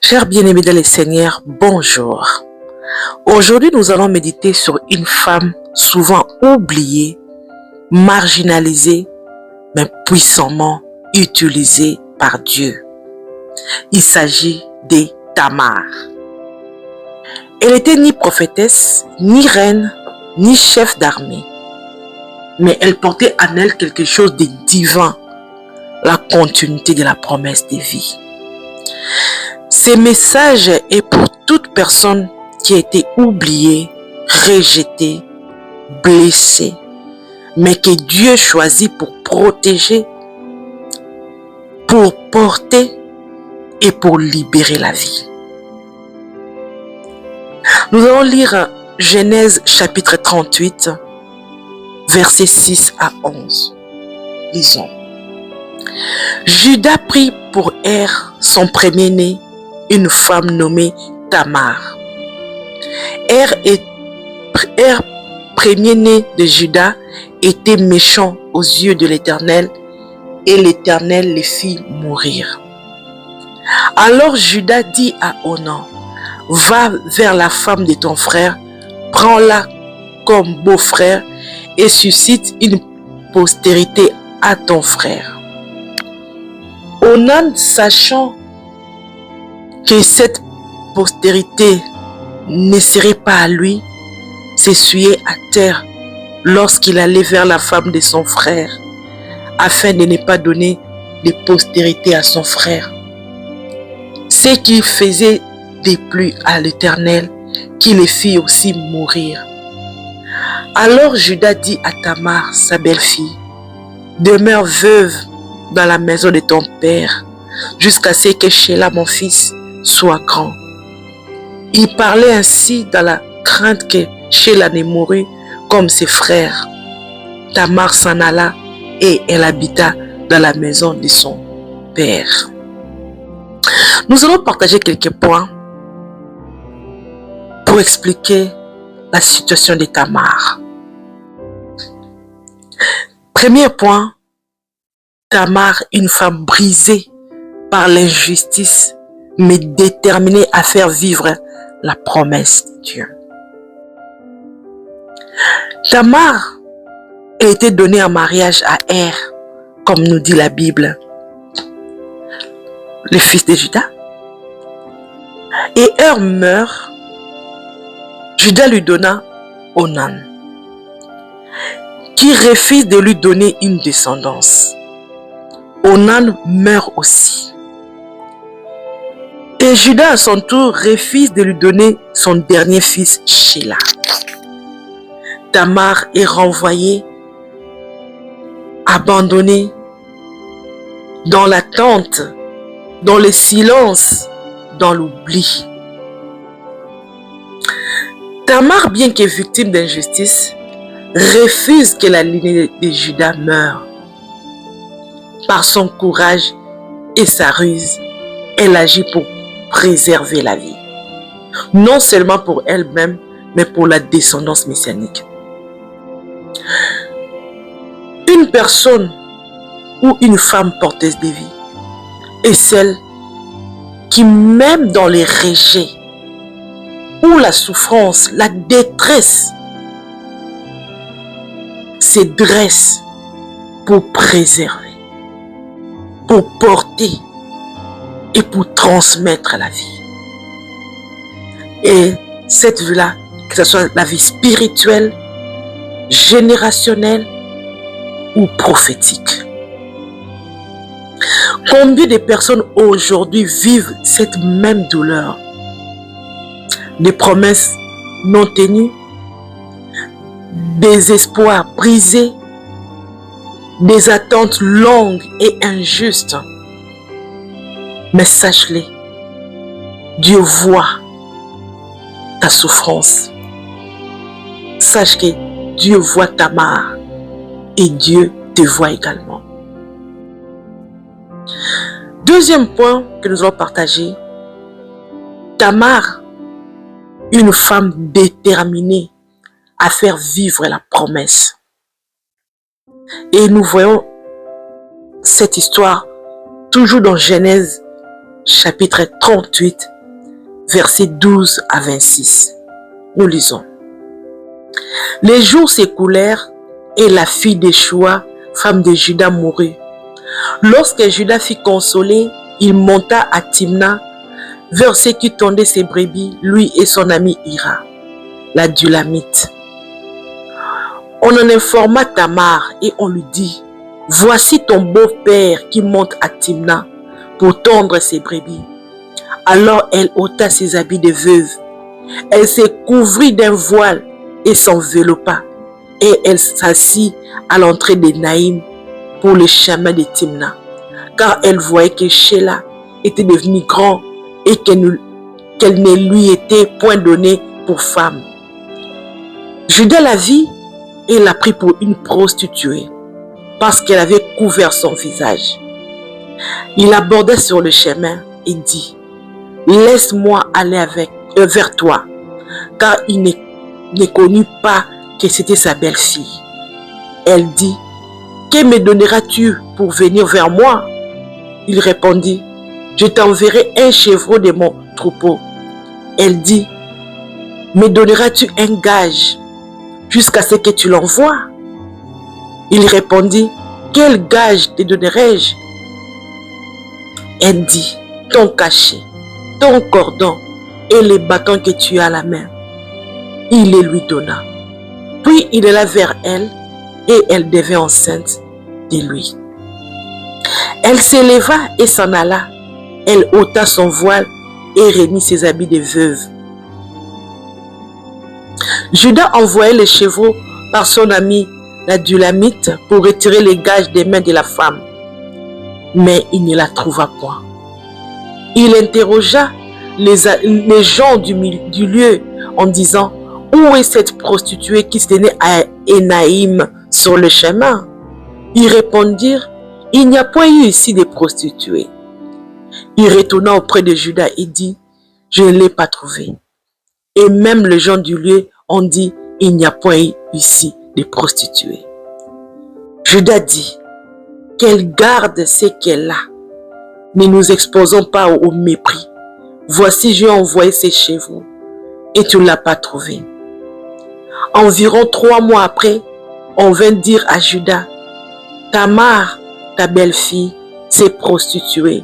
Chers bien-aimés dans le Seigneur, bonjour. Aujourd'hui, nous allons méditer sur une femme souvent oubliée, marginalisée, mais puissamment utilisée par Dieu. Il s'agit de Tamar. Elle n'était ni prophétesse, ni reine, ni chef d'armée. Mais elle portait en elle quelque chose de divin, la continuité de la promesse de vie. Ce message est pour toute personne qui a été oubliée, rejetée, blessée, mais que Dieu choisit pour protéger, pour porter et pour libérer la vie. Nous allons lire Genèse chapitre 38, versets 6 à 11. Lisons. Judas prit pour son premier-né une femme nommée Tamar. Premier-né de Judas, était méchant aux yeux de l'Éternel, et l'Éternel les fit mourir. Alors Judas dit à Onan, « Va vers la femme de ton frère, prends-la comme beau-frère et suscite une postérité à ton frère. » Onan, sachant que cette postérité ne serait pas à lui, s'essuyait à terre lorsqu'il allait vers la femme de son frère, afin de ne pas donner de postérité à son frère. Ce qui faisait déplu à l'Éternel, qui les fit aussi mourir. Alors Judas dit à Tamar, sa belle-fille, « Demeure veuve dans la maison de ton père, jusqu'à ce que Sheila, mon fils, soit grand. » Il parlait ainsi dans la crainte que Sheila ne mourût comme ses frères. Tamar s'en alla et elle habita dans la maison de son père. Nous allons partager quelques points pour expliquer la situation de Tamar. Premier point, Tamar, une femme brisée par l'injustice, mais déterminée à faire vivre la promesse de Dieu. Tamar a été donnée en mariage à comme nous dit la Bible, le fils de Judas. Et meurt, Judas lui donna Onan, qui refuse de lui donner une descendance. Onan meurt aussi. Et Judas, à son tour, refuse de lui donner son dernier fils, Sheila. Tamar est renvoyée, abandonnée, dans l'attente, dans le silence, dans l'oubli. Tamar, bien que victime d'injustice, refuse que la lignée de Judas meure. Par son courage et sa ruse, elle agit pour préserver la vie. Non seulement pour elle-même, mais pour la descendance messianique. Une personne ou une femme porteuse de vie est celle qui, même dans les rejets, ou la souffrance, la détresse, se dresse pour préserver, pour porter et pour transmettre la vie. Et cette vie-là, que ce soit la vie spirituelle, générationnelle ou prophétique. Combien de personnes aujourd'hui vivent cette même douleur? Des promesses non tenues, des espoirs brisés, des attentes longues et injustes. Mais sache-le, Dieu voit ta souffrance. Sache que Dieu voit ta mort et Dieu te voit également. Deuxième point que nous allons partager, Tamar, une femme déterminée à faire vivre la promesse. Et nous voyons cette histoire toujours dans Genèse chapitre 38, versets 12 à 26. Nous lisons. Les jours s'écoulèrent et la fille d'Échoua, femme de Juda, mourut. Lorsque Juda fut consolé, il monta à Timna, vers ceux qui tondaient ses brebis, lui et son ami Hira, la Dulamite. On en informa Tamar et on lui dit, « Voici ton beau-père qui monte à Timna pour tondre ses brebis. » Alors elle ôta ses habits de veuve. Elle se couvrit d'un voile et s'enveloppa. Et elle s'assit à l'entrée de Naïm pour le chemin de Timna, car elle voyait que Sheila était devenu grand et qu'elle ne lui était point donnée pour femme. Juda la vit et la prit pour une prostituée, parce qu'elle avait couvert son visage. Il aborda sur le chemin et dit, « Laisse-moi aller vers toi, car il ne connut pas que c'était sa belle-fille. » Elle dit, « Que me donneras-tu pour venir vers moi ?» Il répondit, « Je t'enverrai un chevreau de mon troupeau. » Elle dit, « Me donneras-tu un gage jusqu'à ce que tu l'envoies ?» Il répondit, « Quel gage te donnerai-je » Elle dit, « Ton cachet, ton cordon et les bâtons que tu as à la main. » Il les lui donna. Puis il alla vers elle et elle devint enceinte de lui. Elle s'éleva et s'en alla. Elle ôta son voile et remit ses habits de veuve. Juda envoyait les chevaux par son ami la Dulamite pour retirer les gages des mains de la femme. Mais il ne la trouva point. Il interrogea les gens du lieu en disant, « Où est cette prostituée qui se tenait à Énaïm sur le chemin ?» Ils répondirent, « Il n'y a point eu ici de prostituées. » Il retourna auprès de Juda et dit, « Je ne l'ai pas trouvée. » Et même les gens du lieu ont dit, « Il n'y a point eu ici de prostituées. » Juda dit, « Qu'elle garde ce qu'elle a. Ne nous exposons pas au mépris. Voici, j'ai envoyé ces chevaux et tu ne l'as pas trouvé. » Environ 3 mois après, on vint dire à Juda, « Tamar, ta belle-fille, s'est prostituée.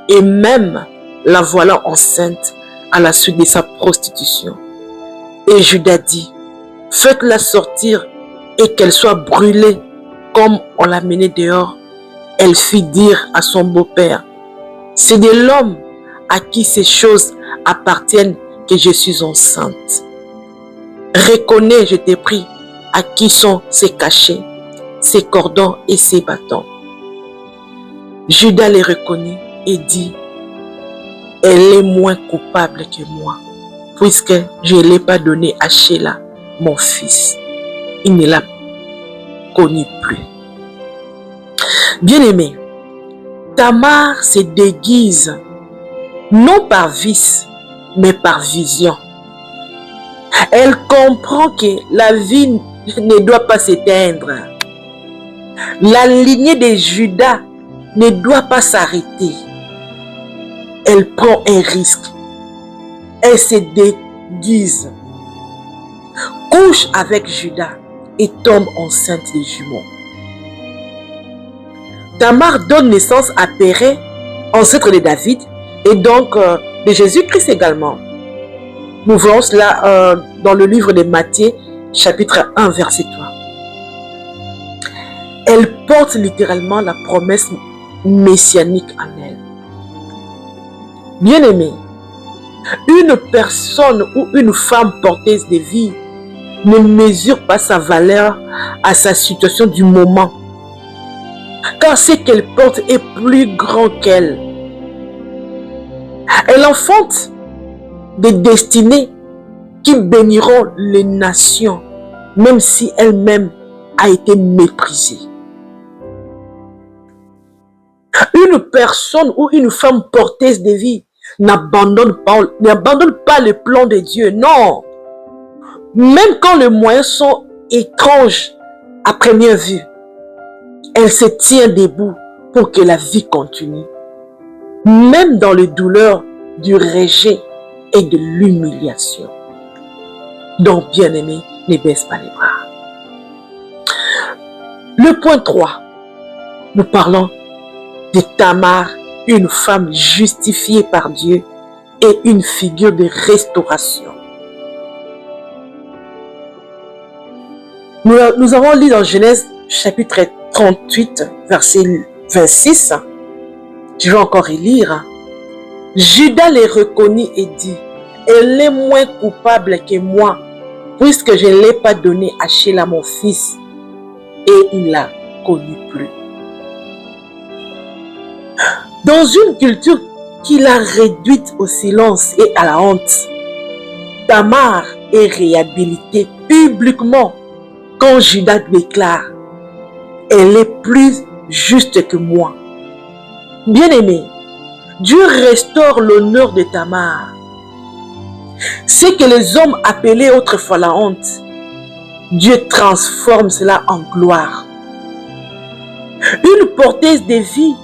Et même la voilà enceinte à la suite de sa prostitution. » Et Juda dit, « Faites-la sortir et qu'elle soit brûlée comme on l'a menée dehors. » Elle fit dire à son beau-père, « C'est de l'homme à qui ces choses appartiennent que je suis enceinte. Reconnais, je t'ai pris, à qui sont ces cachets, ces cordons et ces bâtons. » Juda les reconnut et dit, « Elle est moins coupable que moi, puisque je ne l'ai pas donnée à Sheila, mon fils. » Il ne l'a connu plus. Bien-aimé, Tamar se déguise non par vice, mais par vision. Elle comprend que la vie ne doit pas s'éteindre. La lignée de Juda ne doit pas s'arrêter. Elle prend un risque. Elle se déguise, couche avec Juda et tombe enceinte de jumeaux. Tamar donne naissance à Péré, ancêtre de David, et donc de Jésus-Christ également. Nous voyons cela dans le livre de Matthieu, chapitre 1, verset 3. Elle porte littéralement la promesse messianique en elle. Bien-aimé, une personne ou une femme porteuse de vie ne mesure pas sa valeur à sa situation du moment, car ce qu'elle porte est plus grand qu'elle. Elle enfante des destinées qui béniront les nations, même si elle-même a été méprisée. Une personne ou une femme porteuse de vie n'abandonne pas le plan de Dieu, non. Même quand les moyens sont étranges à première vue, elle se tient debout pour que la vie continue. même dans les douleurs du rejet et de l'humiliation. Donc, bien-aimé, ne baisse pas les bras. Le point 3, nous parlons de Tamar, une femme justifiée par Dieu et une figure de restauration. Nous avons lu dans Genèse chapitre 38, verset 26. Je vais encore y lire. Judas les reconnut et dit, elle est moins coupable que moi, puisque je ne l'ai pas donné à Sheila mon fils, et il ne l'a connu plus. Dans une culture qui l'a réduite au silence et à la honte, Tamar est réhabilitée publiquement quand Judas déclare « Elle est plus juste que moi ». Bien-aimé, Dieu restaure l'honneur de Tamar. Ce que les hommes appelaient autrefois la honte, Dieu transforme cela en gloire. Une porteuse de vie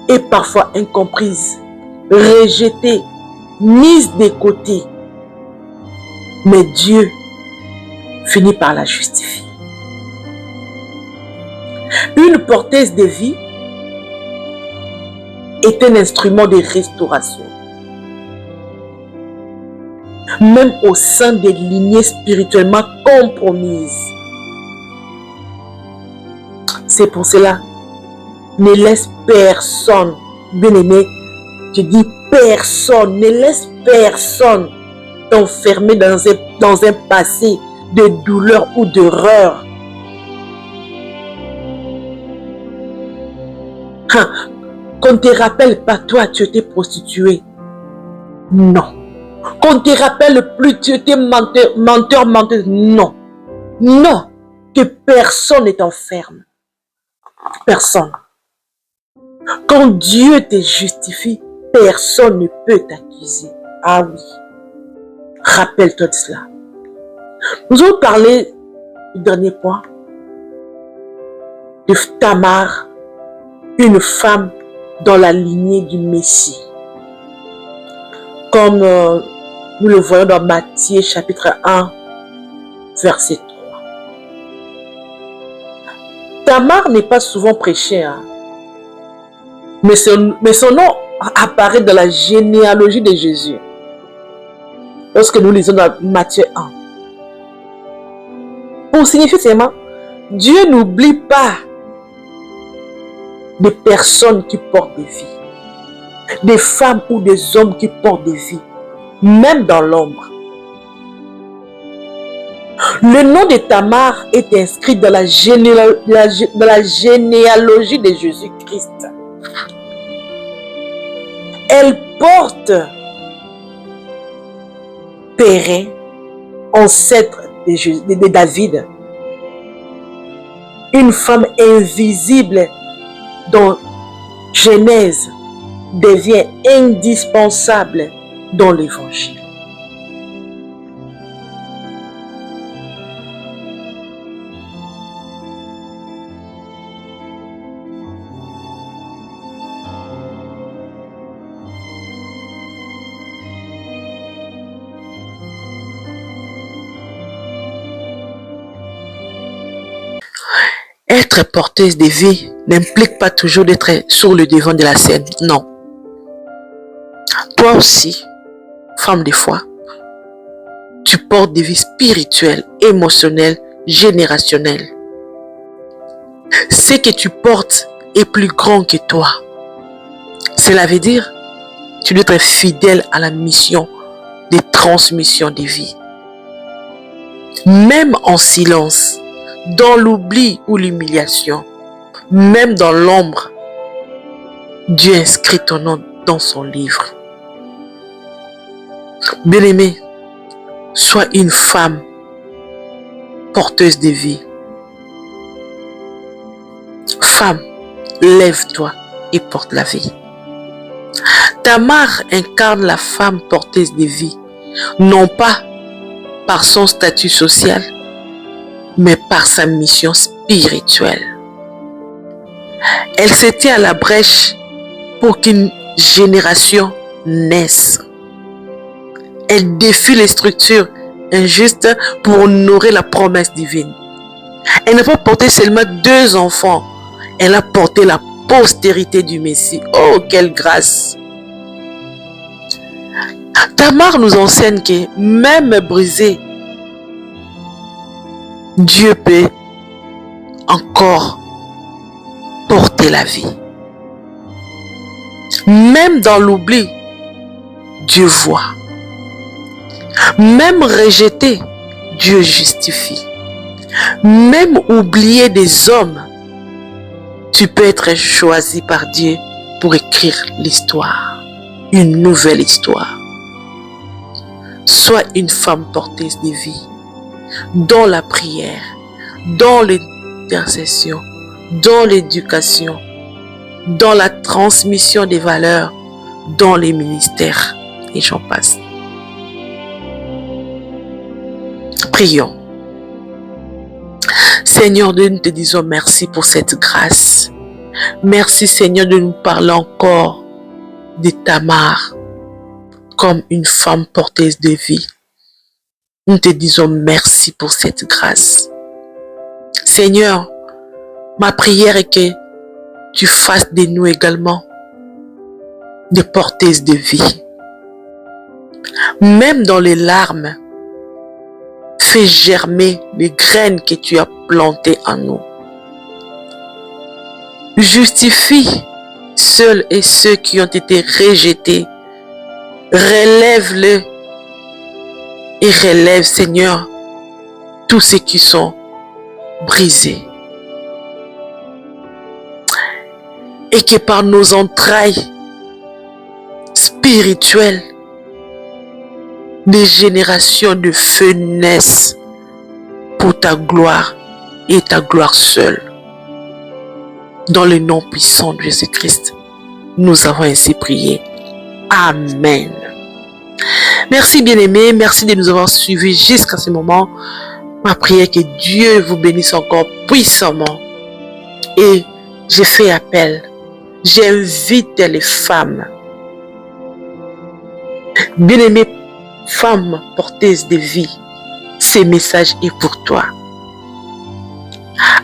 est parfois incomprise, rejetée, mise de côté. Mais Dieu finit par la justifier. Une porteuse de vie est un instrument de restauration. Même au sein des lignées spirituellement compromises. C'est pour cela, ne laisse personne, bien-aimé, je dis personne, ne laisse personne t'enfermer dans un passé de douleur ou d'horreur. Qu'on ne te rappelle pas, toi, tu étais prostituée. Non. Qu'on ne te rappelle plus, tu étais menteur, menteuse. Non. Non. Que personne ne t'enferme. Personne. Quand Dieu te justifie, personne ne peut t'accuser. Ah oui. Rappelle-toi de cela. Nous allons parler du dernier point. De Tamar, une femme dans la lignée du Messie. Comme nous le voyons dans Matthieu chapitre 1, verset 3. Tamar n'est pas souvent prêchée, hein? mais son nom apparaît dans la généalogie de Jésus. Lorsque nous lisons dans Matthieu 1. Pour signifier seulement, Dieu n'oublie pas des personnes qui portent des vies. Des femmes ou des hommes qui portent des vies. Même dans l'ombre. Le nom de Tamar est inscrit dans la généalogie de Jésus-Christ. Elle porte Périn, ancêtre de David. Une femme invisible dont Genèse devient indispensable dans l'évangile. Être porteuse de vie n'implique pas toujours d'être sur le devant de la scène, non. Toi aussi, femme de foi, tu portes des vies spirituelles, émotionnelles, générationnelles. Ce que tu portes est plus grand que toi. Cela veut dire, tu dois être fidèle à la mission de transmission des vies. Même en silence, dans l'oubli ou l'humiliation, même dans l'ombre, Dieu inscrit ton nom dans son livre. Bien-aimé, sois une femme porteuse de vie. Femme, lève-toi et porte la vie. Tamar incarne la femme porteuse de vie, non pas par son statut social, mais par sa mission spirituelle. Elle se tient à la brèche pour qu'une générations naissent. Elle défie les structures injustes pour honorer la promesse divine. Elle n'a pas porté seulement 2 enfants, elle a porté la postérité du Messie. Oh, quelle grâce! Tamar nous enseigne que même brisé, Dieu peut encore porter la vie. Même dans l'oubli, Dieu voit. Même rejeté, Dieu justifie. Même oublié des hommes, tu peux être choisi par Dieu pour écrire l'histoire, une nouvelle histoire. Sois une femme porteuse de vie, dans la prière, dans l'intercession, dans l'éducation, dans la transmission des valeurs, dans les ministères, et j'en passe. Prions. Seigneur, nous te disons merci pour cette grâce. Merci Seigneur de nous parler encore de Tamar comme une femme porteuse de vie. Nous te disons merci pour cette grâce. Seigneur, ma prière est que tu fasses de nous également des porteuses de vie. Même dans les larmes, fais germer les graines que tu as plantées en nous. Justifie ceux et ceux qui ont été rejetés. Relève-les et relève, Seigneur, tous ceux qui sont brisés. Et que par nos entrailles spirituelles, des générations de feu naissent pour ta gloire et ta gloire seule. Dans le nom puissant de Jésus-Christ, nous avons ainsi prié. Amen. Merci bien-aimés, merci de nous avoir suivis jusqu'à ce moment. Ma prière est que Dieu vous bénisse encore puissamment. Et je fais appel, j'invite les femmes, bien-aimées femmes porteuses de vie, ce message est pour toi.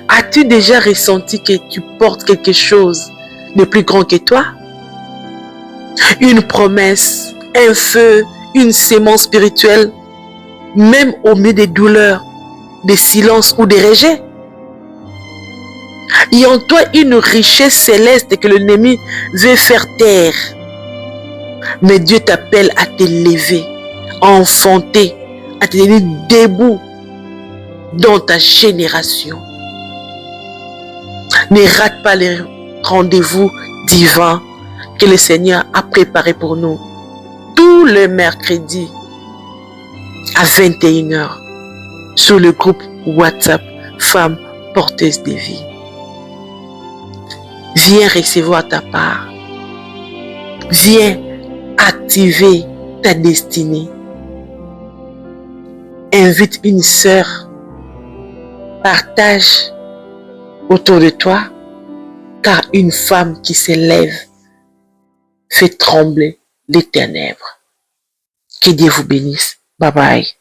As-tu déjà ressenti que tu portes quelque chose de plus grand que toi? Une promesse, un feu, une sémence spirituelle, même au milieu des douleurs, des silences ou des rejets. Il y a en toi une richesse céleste que l'ennemi veut faire taire. Mais Dieu t'appelle à te lever, à enfanter, à te tenir debout dans ta génération. Ne rate pas les rendez-vous divins que le Seigneur a préparés pour nous tous les mercredis à 21h sur le groupe WhatsApp Femmes Porteuses de Vie. Viens recevoir ta part. Viens activer ta destinée. Invite une sœur. Partage autour de toi, car une femme qui s'élève fait trembler les ténèbres. Que Dieu vous bénisse. Bye bye.